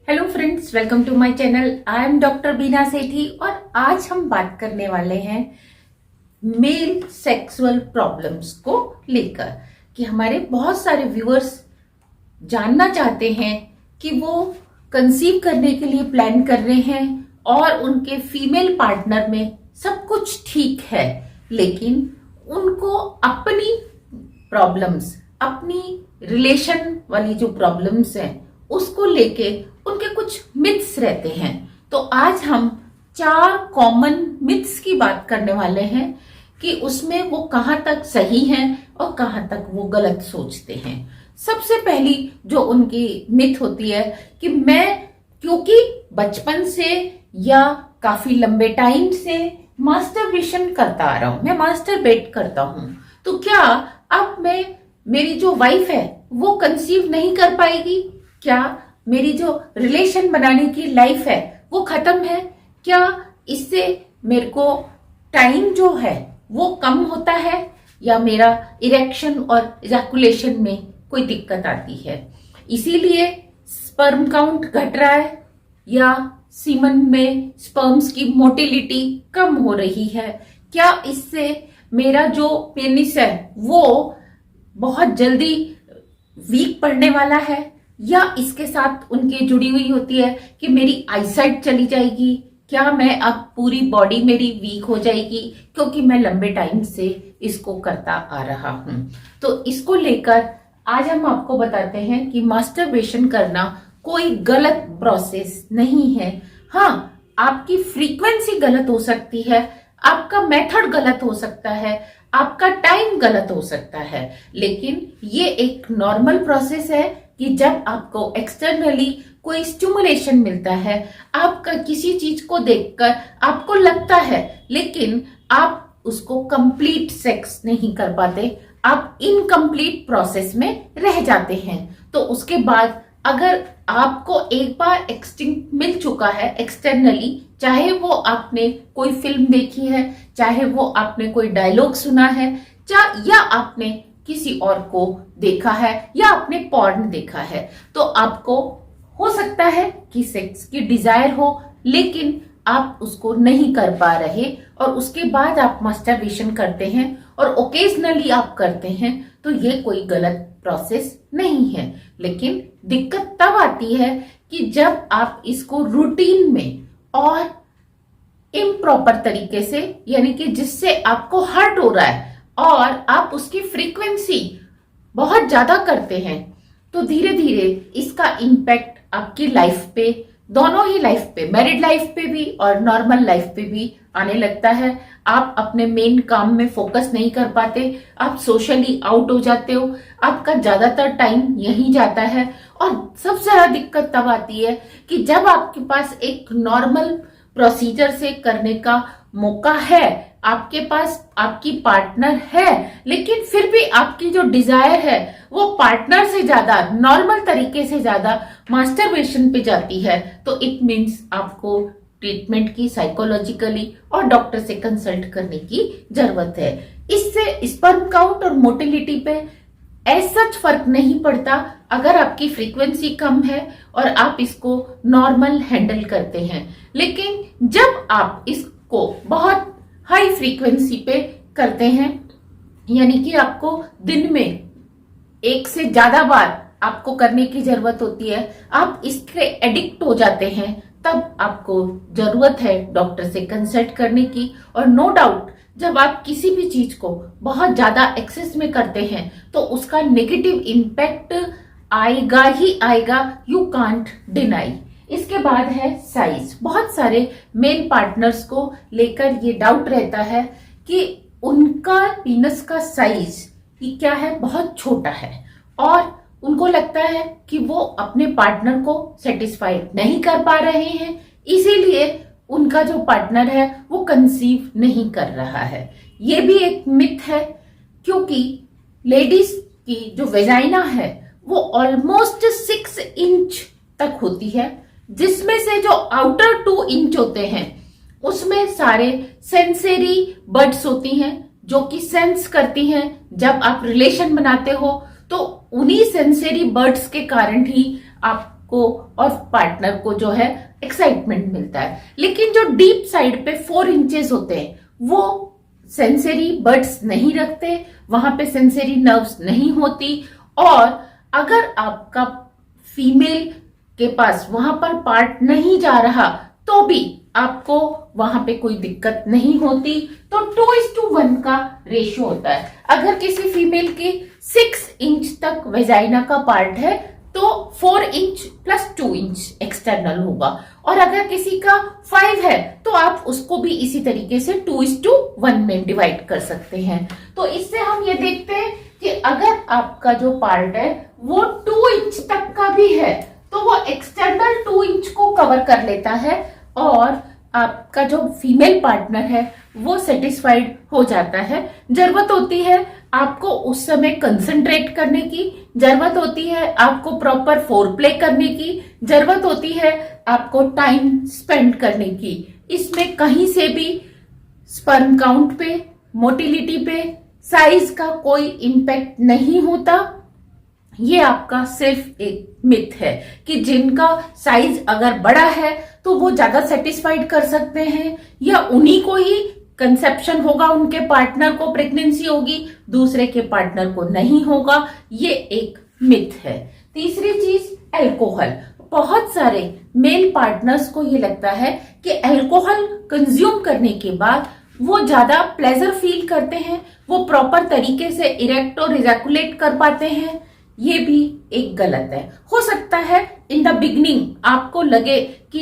Hello friends, welcome to my channel. I am doctor Beena Sethi और आज हम बात करने वाले हैं मेल सेक्सुअल प्रॉब्लम्स को लेकर कि हमारे बहुत सारे व्यूअर्स जानना चाहते हैं कि वो कंसीव करने के लिए प्लान कर रहे हैं और उनके फीमेल पार्टनर में सब कुछ ठीक है, लेकिन उनको अपनी प्रॉब्लम्स, अपनी रिलेशन वाली जो प्रॉब्लम्स हैं उसको लेके उनके कुछ मिथ्स रहते हैं। तो आज हम 4 कॉमन मिथ्स की बात करने वाले हैं कि उसमें वो कहां तक सही हैं और कहां तक वो गलत सोचते हैं। सबसे पहली जो उनकी मिथ होती है कि मैं क्योंकि बचपन से या काफी लंबे टाइम से मास्टरबेशन करता आ रहा हूं, मैं मास्टरबेट करता हूं, तो क्या अब मेरी जो वाइफ है वो कंसीव नहीं कर पाएगी? क्या मेरी जो रिलेशन बनाने की लाइफ है वो खत्म है? क्या इससे मेरे को टाइम जो है वो कम होता है या मेरा इरेक्शन और इजैकुलेशन में कोई दिक्कत आती है, इसीलिए स्पर्म काउंट घट रहा है या सीमन में स्पर्म्स की मोटिलिटी कम हो रही है? क्या इससे मेरा जो पेनिस है वो बहुत जल्दी वीक पड़ने वाला है या इसके साथ उनके जुड़ी हुई होती है कि मेरी आईसाइट चली जाएगी? क्या मैं अब पूरी बॉडी मेरी वीक हो जाएगी क्योंकि मैं लंबे टाइम से इसको करता आ रहा हूं? तो इसको लेकर आज हम आपको बताते हैं कि मास्टरबेशन करना कोई गलत प्रोसेस नहीं है। हाँ, आपकी फ्रीक्वेंसी गलत हो सकती है, आपका मेथड गलत हो सकता है, आपका टाइम गलत हो सकता है, लेकिन ये एक नॉर्मल प्रोसेस है कि जब आपको एक्सटर्नली कोई स्टिमुलेशन मिलता है, आपका किसी चीज को देखकर आपको लगता है, लेकिन आप उसको कंप्लीट सेक्स नहीं कर पाते, आप इनकम्प्लीट प्रोसेस में रह जाते हैं। तो उसके बाद अगर आपको एक बार एक्सटिंक्ट मिल चुका है एक्सटर्नली, चाहे वो आपने कोई फिल्म देखी है, चाहे वो आपने कोई डायलॉग सुना है, या आपने किसी और को देखा है या आपने पॉर्न देखा है, तो आपको हो सकता है कि सेक्स की डिजायर हो, लेकिन आप उसको नहीं कर पा रहे और उसके बाद आप मास्टरबेशन करते हैं और ओकेजनली आप करते हैं, तो ये कोई गलत प्रोसेस नहीं है। लेकिन दिक्कत तब आती है कि जब आप इसको रूटीन में और इम्प्रॉपर तरीके से, यानी कि जिससे आपको हर्ट हो रहा है और आप उसकी फ्रीक्वेंसी बहुत ज्यादा करते हैं, तो धीरे धीरे इसका इम्पैक्ट आपकी लाइफ पे, दोनों ही लाइफ पे, मैरिड लाइफ पे भी और नॉर्मल लाइफ पे भी आने लगता है। आप अपने मेन काम में फोकस नहीं कर पाते, आप सोशली आउट हो जाते हो, आपका ज्यादातर टाइम यहीं जाता है। और सबसे ज्यादा दिक्कत तब आती है कि जब आपके पास एक नॉर्मल प्रोसीजर से करने का मौका है, आपके पास आपकी पार्टनर है, लेकिन फिर भी आपकी जो डिजायर है वो पार्टनर से ज्यादा, नॉर्मल तरीके से ज्यादा मास्टरबेशन पे जाती है, तो इट मीन्स आपको ट्रीटमेंट की साइकोलॉजिकली और डॉक्टर से कंसल्ट करने की जरूरत है। इससे स्पर्म काउंट और मोटिलिटी पे ऐसा फर्क नहीं पड़ता अगर आपकी फ्रीक्वेंसी कम है और आप इसको नॉर्मल हैंडल करते हैं। लेकिन जब आप इसको बहुत हाई फ्रीक्वेंसी पे करते हैं, यानी कि आपको दिन में 1 से ज्यादा बार आपको करने की जरूरत होती है, आप इसके एडिक्ट हो जाते हैं, तब आपको जरूरत है डॉक्टर से कंसल्ट करने की। और नो डाउट जब आप किसी भी चीज को बहुत ज्यादा एक्सेस में करते हैं तो उसका नेगेटिव इम्पैक्ट आएगा ही आएगा, यू कांट डिनाई। इसके बाद है साइज। बहुत सारे मेल पार्टनर्स को लेकर ये डाउट रहता है कि उनका पीनस का साइज ये क्या है, बहुत छोटा है, और उनको लगता है कि वो अपने पार्टनर को सेटिस्फाइड नहीं कर पा रहे हैं, इसीलिए उनका जो पार्टनर है वो कंसीव नहीं कर रहा है। ये भी एक मिथ है, क्योंकि लेडीज की जो वेजाइना है वो ऑलमोस्ट 6 इंच तक होती है, जिसमें से जो आउटर 2 इंच होते हैं उसमें सारे सेंसरी बर्ड्स होती हैं जो कि सेंस करती हैं। जब आप रिलेशन बनाते हो तो उन्हीं सेंसरी बर्ड्स के कारण ही आप को और पार्टनर को जो है एक्साइटमेंट मिलता है। लेकिन जो डीप साइड पे 4 इंचेस होते हैं वो सेंसरी बर्ड्स नहीं रखते, वहां पे सेंसरी नर्व्स नहीं होती, और अगर आपका फीमेल के पास वहां पर पार्ट नहीं जा रहा तो भी आपको वहां पे कोई दिक्कत नहीं होती। तो 2:1 का रेशियो होता है। अगर किसी फीमेल के 6 इंच तक वेजाइना का पार्ट है तो 4 इंच प्लस 2 इंच एक्सटर्नल होगा, और अगर किसी का 5 है तो आप उसको भी इसी तरीके से 2:1 में डिवाइड कर सकते हैं। तो इससे हम ये देखते हैं कि अगर आपका जो पार्ट है वो 2 इंच तक का भी है तो वो एक्सटर्नल 2 इंच को कवर कर लेता है, और आपका जो फीमेल पार्टनर है वो सेटिस्फाइड हो जाता है। जरूरत होती है आपको उस समय कंसंट्रेट करने की, जरूरत होती है आपको प्रॉपर फोरप्ले करने की, जरूरत होती है आपको टाइम स्पेंड करने की। इसमें कहीं से भी स्पर्म काउंट पे, मोटिलिटी पे, साइज का कोई इम्पैक्ट नहीं होता। ये आपका सिर्फ एक मिथ है कि जिनका साइज अगर बड़ा है तो वो ज्यादा सेटिस्फाइड कर सकते हैं, या उन्हीं को ही कंसेप्शन होगा, उनके पार्टनर को प्रेगनेंसी होगी, दूसरे के पार्टनर को नहीं होगा। ये एक मिथ है। तीसरी चीज, अल्कोहल। बहुत सारे मेल पार्टनर्स को ये लगता है कि अल्कोहल कंज्यूम करने के बाद वो ज्यादा प्लेजर फील करते हैं, वो प्रॉपर तरीके से इरेक्ट और इजैकुलेट कर पाते हैं। ये भी एक गलत है। हो सकता है इन द बिगनिंग आपको लगे कि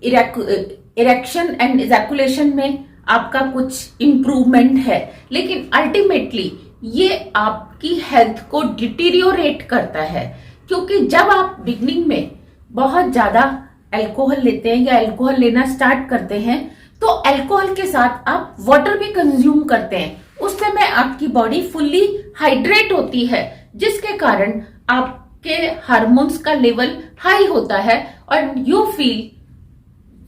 इरेक्शन एंड इजैकुलेशन में आपका कुछ इंप्रूवमेंट है, लेकिन अल्टीमेटली ये आपकी हेल्थ को डिटीरियोरेट करता है, क्योंकि जब आप बिगनिंग में बहुत ज्यादा अल्कोहल लेते हैं या अल्कोहल लेना स्टार्ट करते हैं तो अल्कोहल के साथ आप वाटर भी कंज्यूम करते हैं। उस समय आपकी बॉडी फुल्ली हाइड्रेट होती है, जिसके कारण आपके हार्मोन्स का लेवल हाई होता है और you feel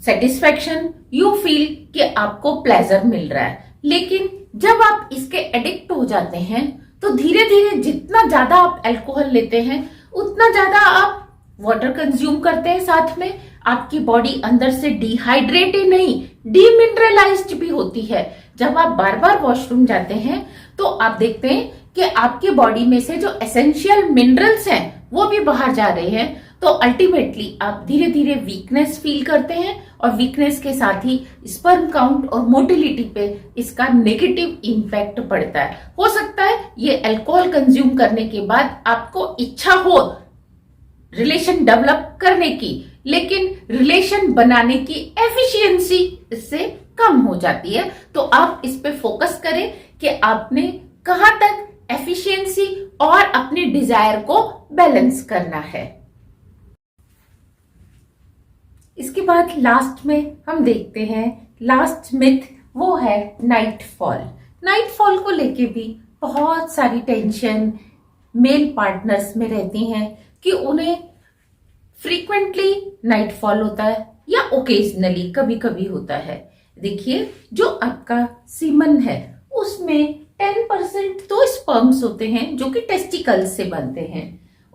satisfaction, you feel कि आपको प्लेजर मिल रहा है। लेकिन जब आप इसके एडिक्ट हो जाते हैं तो धीरे धीरे जितना ज्यादा आप अल्कोहल लेते हैं उतना ज्यादा आप वाटर कंज्यूम करते हैं, साथ में आपकी बॉडी अंदर से डिहाइड्रेट ही नहीं डीमिनरलाइज्ड भी होती है। जब आप बार बार वॉशरूम जाते हैं तो आप देखते हैं कि आपकी बॉडी में से जो एसेंशियल मिनरल्स हैं वो भी बाहर जा रहे हैं। तो अल्टीमेटली आप धीरे धीरे वीकनेस फील करते हैं, और वीकनेस के साथ ही स्पर्म काउंट और मोटिलिटी पे इसका नेगेटिव इंपैक्ट पड़ता है। हो सकता है ये अल्कोहल कंज्यूम करने के बाद आपको इच्छा हो रिलेशन डेवलप करने की, लेकिन रिलेशन बनाने की एफिशिएंसी इससे कम हो जाती है। तो आप इस पे फोकस करें कि आपने कहां तक एफिशिएंसी और अपने डिजायर को बैलेंस करना है। इसके बाद लास्ट में हम देखते हैं लास्ट मिथ, वो है नाइट फॉल। नाइट फॉल को लेके भी बहुत सारी टेंशन मेल पार्टनर्स में रहती हैं कि उन्हें फ्रीक्वेंटली नाइट फॉल होता है या ओकेजनली कभी कभी होता है। देखिए, जो आपका सीमन है उसमें 10% तो स्पर्म्स होते हैं जो कि टेस्टिकल्स से बनते हैं,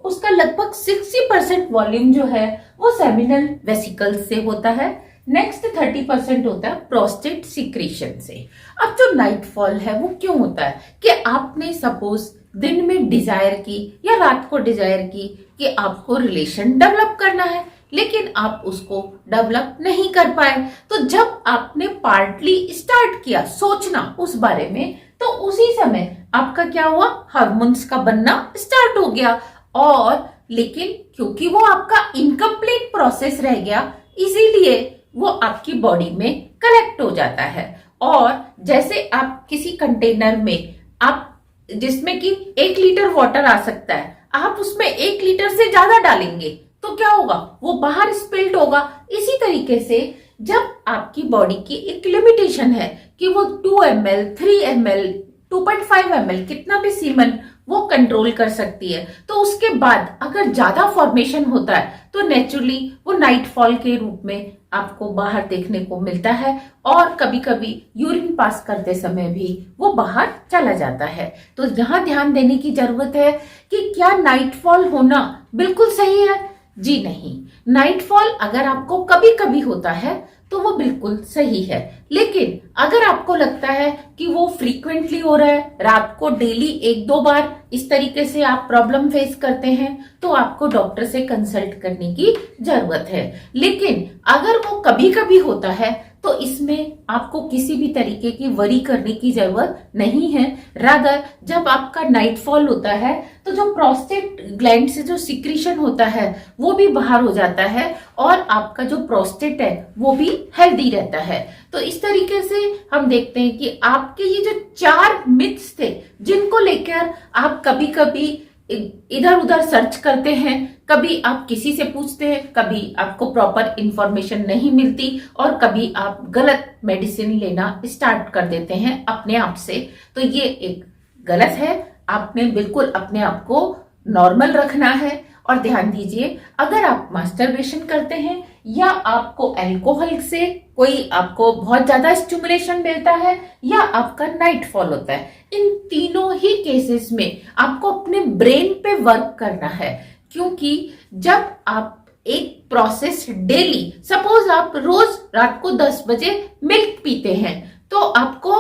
उसका लगभग 60% वॉल्यूम जो है वो सेमिनल वेसिकल्स से होता है, नेक्स्ट 30% होता है प्रोस्टेट सिक्रीशन से। अब जो नाइट फॉल है वो क्यों होता है कि आपने सपोज दिन में डिजायर की या रात को डिजायर की कि आपको रिलेशन डेवलप करना है, लेकिन आप उसको डेवलप नहीं कर पाए। तो जब आपने पार्टली स्टार्ट किया सोचना उस बारे में तो उसी समय आपका क्या हुआ, हार्मोन्स का बनना स्टार्ट हो गया, और लेकिन क्योंकि वो आपका इनकम्प्लीट प्रोसेस रह गया इसीलिए वो आपकी बॉडी में कलेक्ट हो जाता है। और जैसे आप किसी कंटेनर में आप जिसमें कि 1 लीटर वाटर आ सकता है, आप उसमें 1 लीटर से ज्यादा डालेंगे तो क्या होगा, वो बाहर स्पिल्ड होगा। इसी तरीके से जब आपकी बॉडी की एक लिमिटेशन है कि वो 2 ml, 3 ml, 2.5 ml कितना भी सीमन वो कंट्रोल कर सकती है, तो उसके बाद अगर ज्यादा फॉर्मेशन होता है तो नेचुरली वो नाइट फॉल के रूप में आपको बाहर देखने को मिलता है, और कभी कभी यूरिन पास करते समय भी वो बाहर चला जाता है। तो यहाँ ध्यान देने की जरूरत है कि क्या नाइट फॉल होना बिल्कुल सही है, जी नहीं, नाइटफॉल अगर आपको कभी कभी होता है तो वो बिल्कुल सही है, लेकिन अगर आपको लगता है कि वो फ्रीक्वेंटली हो रहा है, रात को डेली एक दो बार इस तरीके से आप प्रॉब्लम फेस करते हैं, तो आपको डॉक्टर से कंसल्ट करने की जरूरत है। लेकिन अगर वो कभी कभी होता है तो इसमें आपको किसी भी तरीके की वरी करने की जरूरत नहीं है। रादर जब आपका नाइटफॉल होता है तो जो प्रोस्टेट ग्लैंड से जो सिक्रीशन होता है वो भी बाहर हो जाता है और आपका जो प्रोस्टेट है वो भी हेल्दी रहता है। तो इस तरीके से हम देखते हैं कि आपके ये जो 4 मिथ्स थे जिनको लेकर आप कभी कभी इधर उधर सर्च करते हैं, कभी आप किसी से पूछते हैं, कभी आपको प्रॉपर इंफॉर्मेशन नहीं मिलती और कभी आप गलत मेडिसिन लेना स्टार्ट कर देते हैं अपने आप से, तो ये एक गलत है। आपने बिल्कुल अपने आप को नॉर्मल रखना है। और ध्यान दीजिए, अगर आप मास्टरबेशन करते हैं या आपको अल्कोहल से कोई आपको बहुत ज्यादा स्टिमुलेशन मिलता है या आपका नाइटफॉल होता है, इन तीनों ही केसेस में आपको अपने ब्रेन पे वर्क करना है। क्योंकि जब आप एक प्रोसेस डेली, सपोज आप रोज रात को 10 बजे मिल्क पीते हैं, तो आपको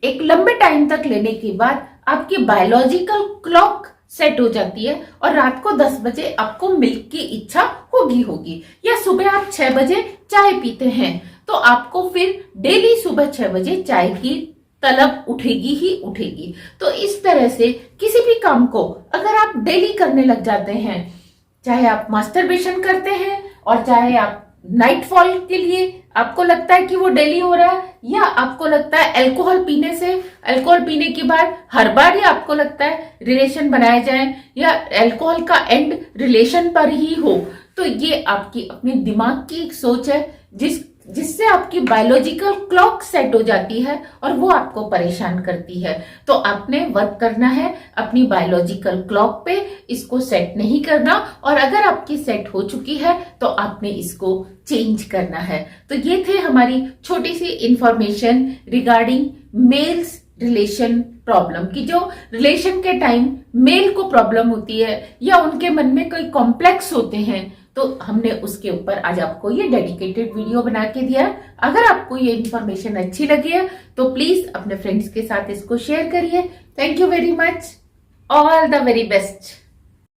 एक लंबे टाइम तक लेने के बाद आपकी बायोलॉजिकल क्लॉक सेट हो जाती है और रात को 10 बजे आपको मिल्क की इच्छा होगी। या सुबह आप 6 बजे चाय पीते हैं तो आपको फिर डेली सुबह 6 बजे चाय की तलब उठेगी ही उठेगी। तो इस तरह से किसी भी काम को अगर आप डेली करने लग जाते हैं, चाहे आप मास्टरबेशन करते हैं और चाहे आप नाइटफॉल के लिए आपको लगता है कि वो डेली हो रहा है, या आपको लगता है अल्कोहल पीने के बाद हर बार ही आपको लगता है रिलेशन बनाए जाए या अल्कोहल का एंड रिलेशन पर ही हो, तो ये आपकी अपने दिमाग की एक सोच है जिससे आपकी बायोलॉजिकल क्लॉक सेट हो जाती है और वो आपको परेशान करती है। तो आपने वर्क करना है अपनी बायोलॉजिकल क्लॉक पे, इसको सेट नहीं करना, और अगर आपकी सेट हो चुकी है तो आपने इसको चेंज करना है। तो ये थे हमारी छोटी सी information regarding males relation problem की। जो रिलेशन के टाइम मेल को प्रॉब्लम होती है या उनके मन में कोई कॉम्प्लेक्स होते हैं, तो हमने उसके ऊपर आज आपको ये डेडिकेटेड वीडियो बना के दिया। अगर आपको ये इन्फॉर्मेशन अच्छी लगी है तो प्लीज अपने फ्रेंड्स के साथ इसको शेयर करिए। Thank you very much, all the very best.